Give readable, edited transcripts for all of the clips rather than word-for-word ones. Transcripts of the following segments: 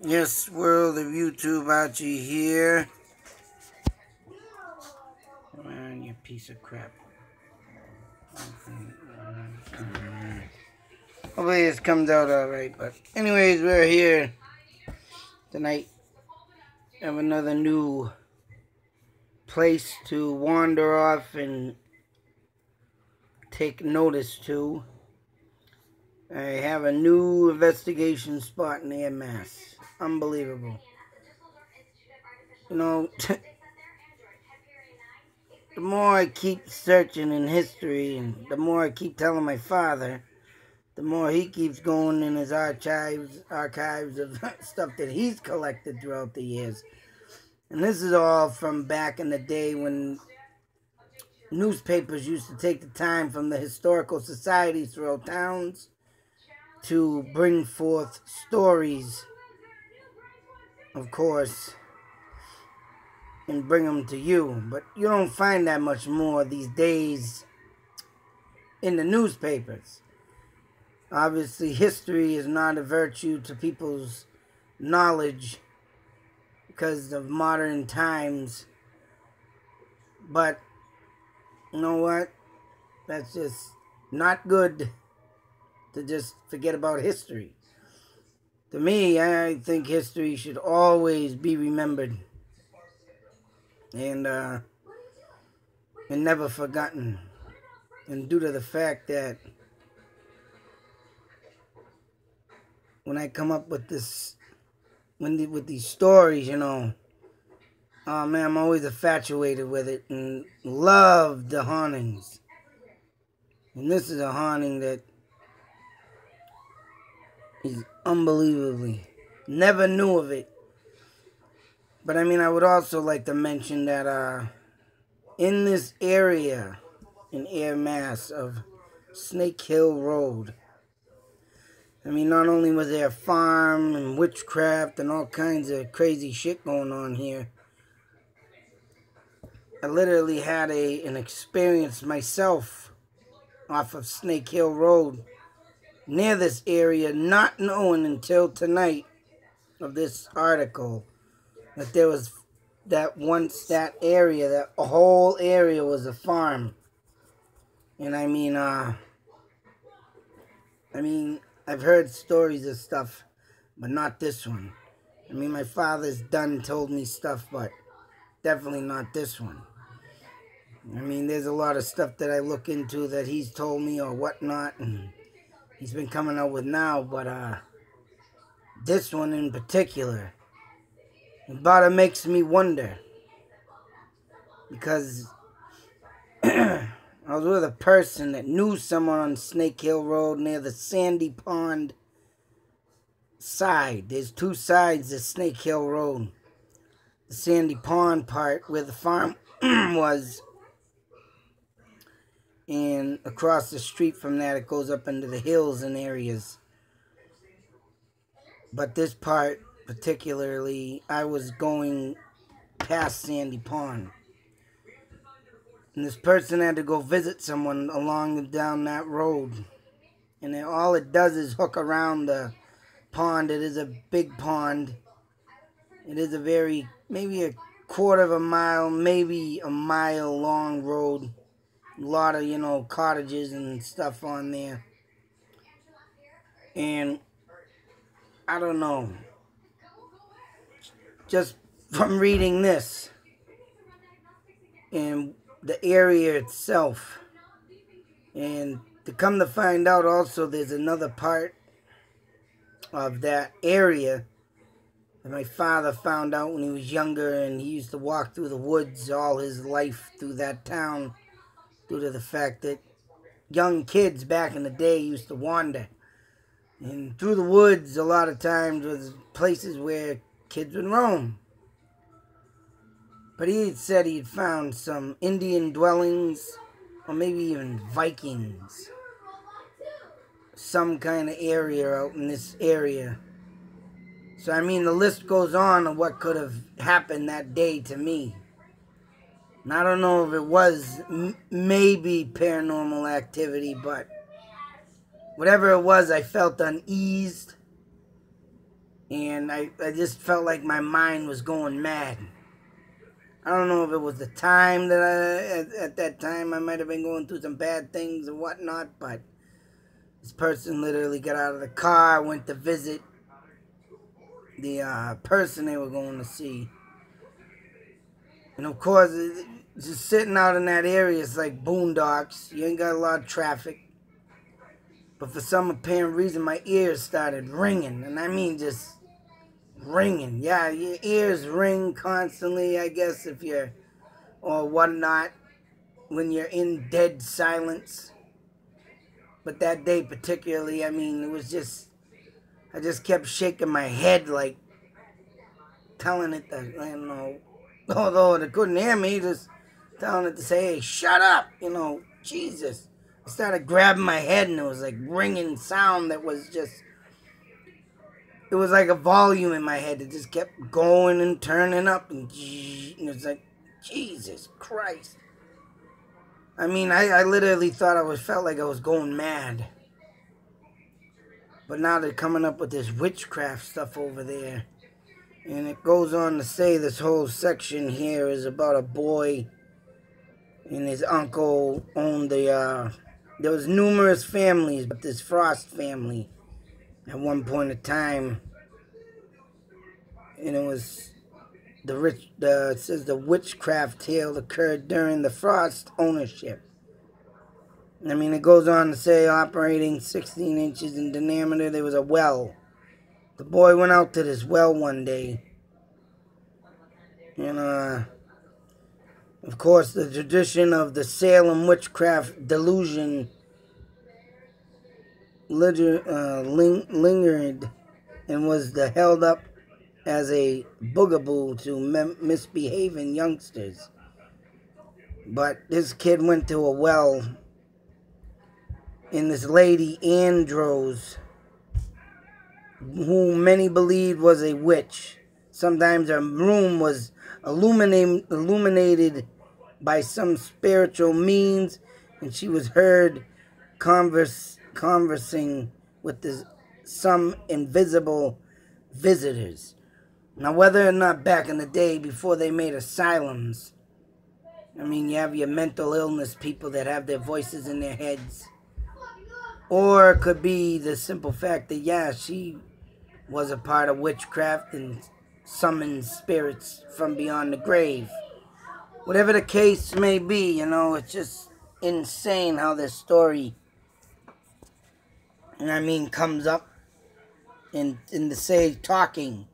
Yes, world of YouTube, Archie here. Come on, you piece of crap. Hopefully this comes out alright, but anyways, we're here tonight. Have another new place to wander off and take notice to. I have a new investigation spot in Ayer Ma. Unbelievable. You know, the more I keep searching in history and the more I keep telling my father, the more he keeps going in his archives of stuff that he's collected throughout the years. And this is all from back in the day when newspapers used to take the time from the historical societies throughout towns to bring forth stories, of course, and bring them to you. But you don't find that much more these days in the newspapers. Obviously, history is not a virtue to people's knowledge because of modern times. But you know what? That's just not good to just forget about history. To me, I think history should always be remembered and never forgotten. And due to the fact that when I come up with with these stories, oh man, I'm always infatuated with it and love the hauntings. And this is a haunting that is unbelievably. Never knew of it. But I mean, I would also like to mention that in this area in Ayer Ma of Snake Hill Road, I mean, not only was there a farm and witchcraft and all kinds of crazy shit going on here, I literally had an experience myself off of Snake Hill Road near this area, not knowing until tonight of this article that there was that once that whole area was a farm. And I mean, I've heard stories of stuff, but not this one. I mean, my father's told me stuff, but definitely not this one. I mean, there's a lot of stuff that I look into that he's told me or whatnot, and he's been coming out with now, but this one in particular, about it makes me wonder. Because I was with a person that knew someone on Snake Hill Road near the Sandy Pond side. There's two sides of Snake Hill Road. The Sandy Pond part where the farm was, and across the street from that it goes up into the hills and areas. But this part particularly, I was going past Sandy Pond. And this person had to go visit someone down that road. And all it does is hook around the pond. It is a big pond. It is maybe a quarter of a mile, maybe a mile long road. A lot of, cottages and stuff on there. And I don't know. Just from reading this and the area itself, and to come to find out also there's another part of that area that my father found out when he was younger, and he used to walk through the woods all his life through that town due to the fact that young kids back in the day used to wander. And through the woods a lot of times was places where kids would roam. But he had said he'd found some Indian dwellings, or maybe even Vikings. Some kind of area out in this area. So, I mean, the list goes on of what could have happened that day to me. And I don't know if it was maybe paranormal activity, but whatever it was, I felt uneased. And I just felt like my mind was going mad. I don't know if it was the time that at that time I might have been going through some bad things and whatnot, but this person literally got out of the car, went to visit the person they were going to see. And of course, just sitting out in that area, it's like boondocks. You ain't got a lot of traffic. But for some apparent reason, my ears started ringing. And I mean just ringing. Yeah, your ears ring constantly, I guess, if you're, or whatnot, when you're in dead silence. But that day particularly, I mean, it was just, I just kept shaking my head, like telling it to, although it couldn't hear me, just telling it to say, hey, shut up, Jesus. I started grabbing my head and it was like ringing sound that was just, it was like a volume in my head that just kept going and turning up and it was like, Jesus Christ. I mean, I literally thought felt like I was going mad. But now they're coming up with this witchcraft stuff over there. And it goes on to say this whole section here is about a boy and his uncle owned there was numerous families, but this Frost family at one point in time, and it was it says the witchcraft tale occurred during the Frost ownership. I mean, it goes on to say operating 16 inches in diameter, there was a well. The boy went out to this well one day, and of course, the tradition of the Salem witchcraft delusion lingered and was held up as a boogaboo to misbehaving youngsters. But this kid went to a well, and this lady, Andros, who many believed was a witch. Sometimes her room was illuminated by some spiritual means, and she was heard conversing with some invisible visitors. Now, whether or not back in the day, before they made asylums, I mean, you have your mental illness people that have their voices in their heads. Or it could be the simple fact that, yeah, she was a part of witchcraft and summoned spirits from beyond the grave. Whatever the case may be, it's just insane how this story, and I mean, comes up in the say talking.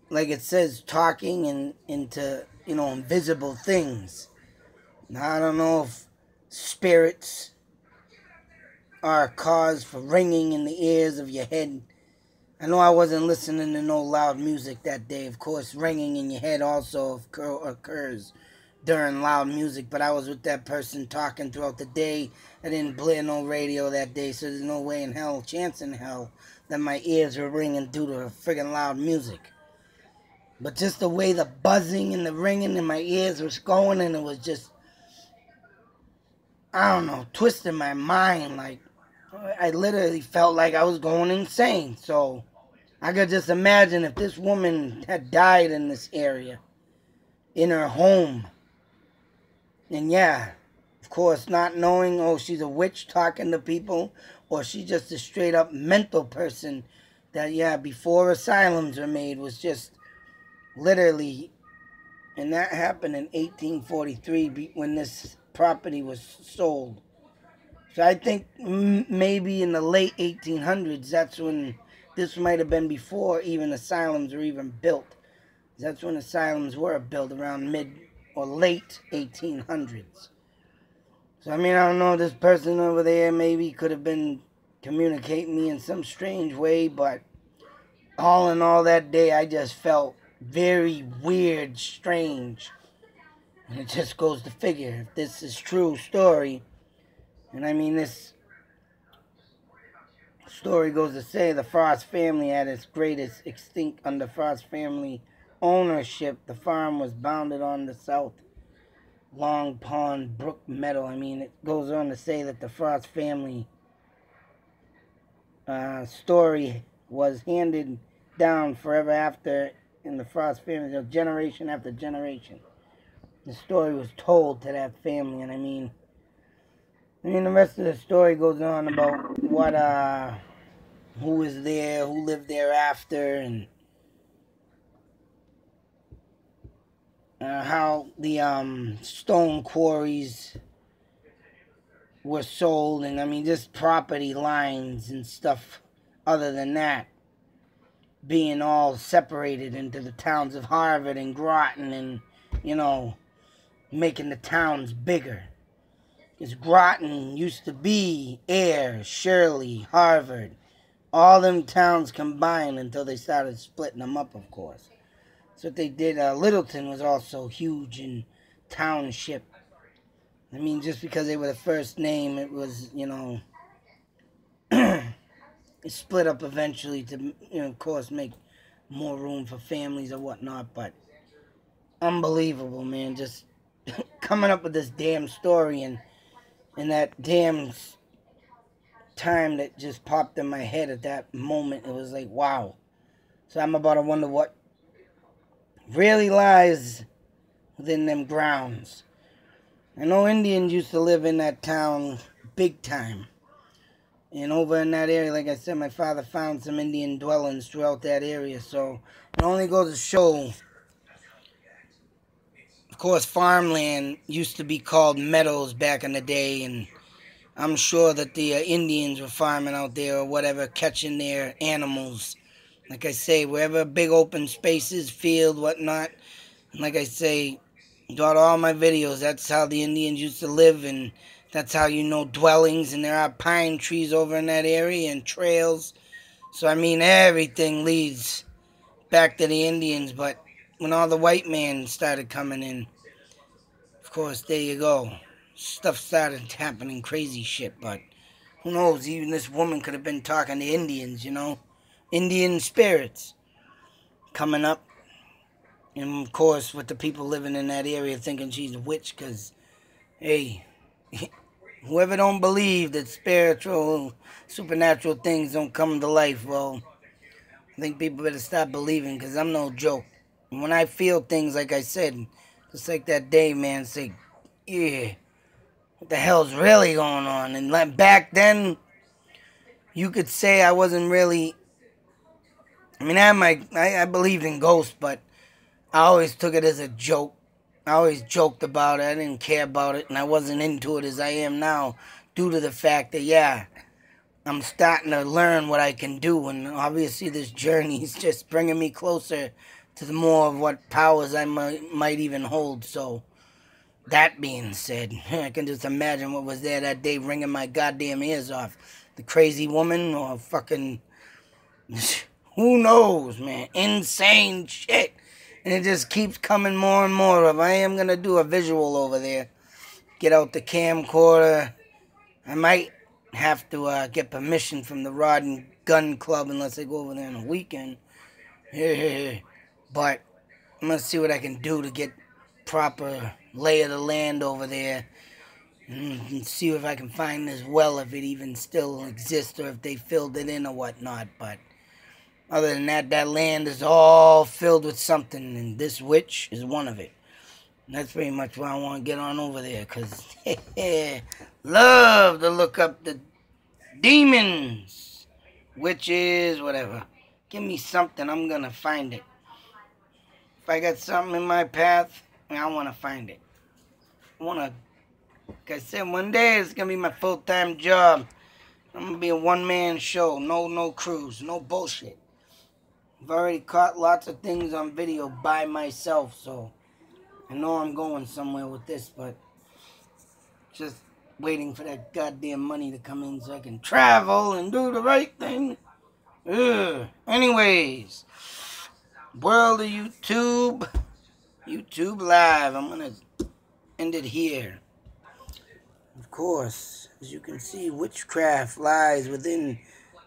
Like it says, talking into, invisible things. Now, I don't know if spirits are a cause for ringing in the ears of your head. I know I wasn't listening to no loud music that day. Of course, ringing in your head also occurs during loud music, but I was with that person talking throughout the day. I didn't blare no radio that day, so there's no way in hell, chance in hell, that my ears were ringing due to friggin' loud music. But just the way the buzzing and the ringing in my ears was going, and it was just, I don't know, twisting my mind. Like, I literally felt like I was going insane. So I could just imagine if this woman had died in this area, in her home. And yeah, of course, not knowing, oh, she's a witch talking to people, or she's just a straight up mental person that, yeah, before asylums were made, was just literally, and that happened in 1843 when this property was sold. So I think maybe in the late 1800s, that's when, this might have been before even asylums were even built. That's when asylums were built, around mid or late 1800s. So I mean, I don't know, this person over there maybe could have been communicating me in some strange way, but all in all that day I just felt very weird, strange. And it just goes to figure, if this is true story, and I mean, this story goes to say the Frost family at its greatest extinct under Frost family ownership. The farm was bounded on the south Long Pond Brook Meadow. I mean, it goes on to say that the Frost family story was handed down forever after in the Frost family, generation after generation. The story was told to that family, and I mean, the rest of the story goes on about what, who was there, who lived there after, and how the stone quarries were sold, and I mean, just property lines and stuff other than that being all separated into the towns of Harvard and Groton and, making the towns bigger. Because Groton used to be Ayer, Shirley, Harvard, all them towns combined until they started splitting them up, of course. So what they did. Littleton was also huge in township. I mean, just because they were the first name, it was, it split up eventually to, of course, make more room for families or whatnot. But unbelievable, man. Just coming up with this damn story and that damn time that just popped in my head at that moment. It was like, wow. So I'm about to wonder what really lies within them grounds. I know Indians used to live in that town big time. And over in that area, like I said, my father found some Indian dwellings throughout that area. So it only goes to show, of course, farmland used to be called meadows back in the day. And I'm sure that the Indians were farming out there or whatever, catching their animals. Like I say, wherever big open spaces, field, whatnot. And like I say, throughout all my videos, that's how the Indians used to live, and that's how dwellings, and there are pine trees over in that area and trails. So, I mean, everything leads back to the Indians, but when all the white men started coming in, of course, there you go. Stuff started happening, crazy shit, but who knows, even this woman could have been talking to Indians, Indian spirits coming up. And, of course, with the people living in that area thinking she's a witch because, hey, whoever don't believe that spiritual, supernatural things don't come to life, well, I think people better stop believing because I'm no joke. And when I feel things, like I said, just like that day, man, say, yeah, what the hell's really going on? And like back then, you could say I wasn't really, I mean, I believed in ghosts, but I always took it as a joke. I always joked about it. I didn't care about it, and I wasn't into it as I am now due to the fact that, yeah, I'm starting to learn what I can do, and obviously this journey is just bringing me closer to the more of what powers I might even hold. So, that being said, I can just imagine what was there that day ringing my goddamn ears off. The crazy woman or fucking... Who knows, man? Insane shit. And it just keeps coming more and more of. I am going to do a visual over there. Get out the camcorder. I might have to get permission from the Rod and Gun Club unless I go over there on a weekend. But I'm going to see what I can do to get proper lay of the land over there. And see if I can find this well, if it even still exists or if they filled it in or whatnot. But other than that, that land is all filled with something, and this witch is one of it. And that's pretty much why I want to get on over there, because love to look up the demons, witches, whatever. Give me something, I'm going to find it. If I got something in my path, I want to find it. I want to, like I said, one day it's going to be my full-time job. I'm going to be a one-man show, no crews, no bullshit. I've already caught lots of things on video by myself, so I know I'm going somewhere with this, but just waiting for that goddamn money to come in so I can travel and do the right thing. Ugh. Anyways, world of YouTube Live. I'm going to end it here. Of course, as you can see, witchcraft lies within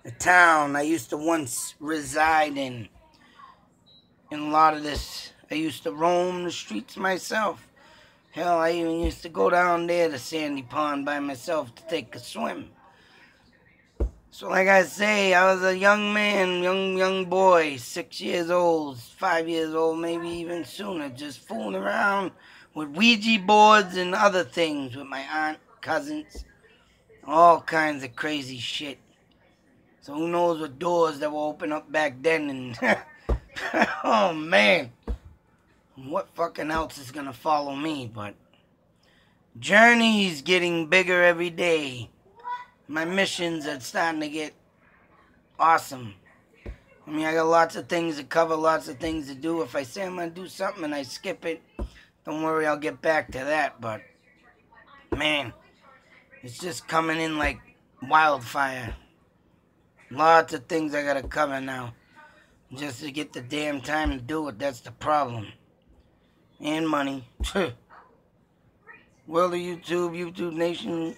a town I used to once reside in. And a lot of this, I used to roam the streets myself. Hell, I even used to go down there to Sandy Pond by myself to take a swim. So like I say, I was a young man, young boy, 6 years old, 5 years old, maybe even sooner, just fooling around with Ouija boards and other things with my aunt, cousins, all kinds of crazy shit. So who knows what doors that will open up back then, and oh man, what fucking else is gonna follow me? But journey's getting bigger every day. My missions are starting to get awesome. I mean, I got lots of things to cover, lots of things to do. If I say I'm gonna do something and I skip it, don't worry, I'll get back to that. But man, it's just coming in like wildfire. Lots of things I gotta cover now. Just to get the damn time to do it, that's the problem. And money. World of YouTube, YouTube Nation,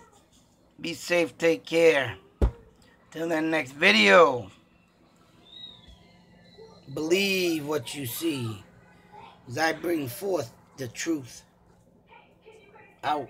be safe, take care. Till that next video. Believe what you see, as I bring forth the truth. Out.